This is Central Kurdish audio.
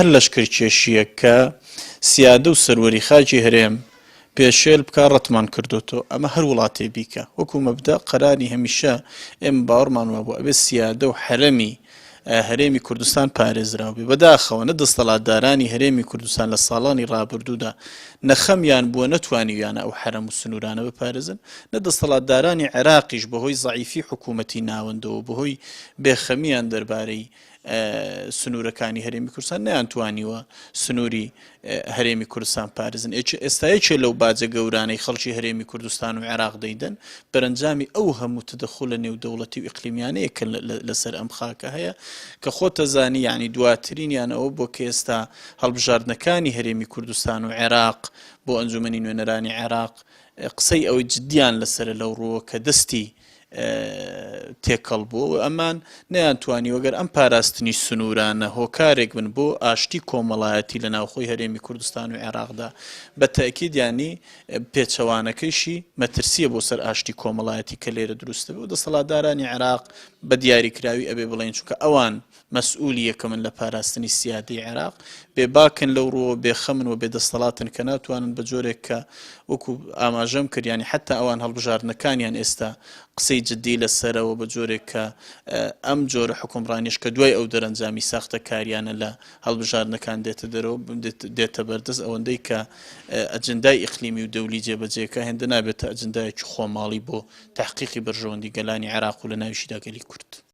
هەر لەشکرکێشیە کە سیادە و سەروەری خاجی هەرێم پێشێل بکە ڕەتمان کردوتەوە ئەمە هەر وڵاتێ بیکە وەکو مەبدە قەراری هەمیشە ئێمە باوەڕمان وە بوو ئەبێ سیادە و حرەمی هەرێمی کوردستان پارێزراو بێ بەداخەوە نە دەسەڵاتدارانی هەرێمی کوردستان لە ساڵانی ڕابردوودا نەخەمیان بووە نەتوانیویانە ئەو حرەم و سنوورانە بپارێزن نە دەسەڵاتدارانی عێراقیش بەهۆی زەعیفی حکوومەتی ناوەندەوە بەهۆی بێخەمیان دەربارەی سنوورەکانی هەرێمی کوردستان نەیانتوانیوە سنووری هەرێمی کوردستان پارێزن ئێستایەکێ لەو باجە گەورانەی خەڵکی هەرێمی کوردستان و عێراق دەیدەن بەرەنجامی ئەو هەموو تدەخولە نێودەوڵەتی و ئیقلیمیانەیە کە لەسەر ئەم خاکە هەیە کە خۆتە زانی یعنی دواترینیان ئەوە بۆ کە ئێستا هەڵبژاردنەکانی هەرێمی کوردستان و عێراق بۆ ئەنجومەنی نوێنەرانی عێراق قسەی ئەوەی جدیان لەسرە لەو ڕووە کە دەستی تێکەڵ بووە و ئەمان نەیانتوانی وەگەر ئەم پاراستنی سنوورانە هۆکارێک بن بۆ ئاشتی کۆمەڵایەتی لە ناوخۆی هەرێمی کوردستان و عێراقدا بە تەکید ینی پێچەوانەکەیشی مەترسیە بۆ سەر ئاشتی کۆمەڵایەتی کە لێرە دروستە بێ و دەسەڵاتدارانی عێراق بە دیاریکراوی ئەبێ بڵێن چونکە ئەوان مەسئولی یەکەمن لە پاراستنی سیادەی عێراق بێباکن لەو ڕۆ بێخەمن و بێدەسەڵاتن کە ناتوانن بە جۆرێک کە وەکو ئاماژەم کردیانی حتا ئەوان هەڵبژاردنەکانیان ئێستا قسەی جددی لەسەرەوە بە جۆرێک کە ئەم جۆرە حکومڕانیش کە دوای ئەو دەرەنجامی ساختە کاریانە لە هەڵبژاردنەکان دێتە دەرەوە دێتە بەردەست ئەوەندەی کە ئەجندای ئیقلیمی و دەولی جێبەجێەکە هێندە نابێتە ئەجندایەکی خۆماڵی بۆ تحقیقی بەرژەوەندی گەلانی عێراق و لە ناویشیدا گەلی کورد.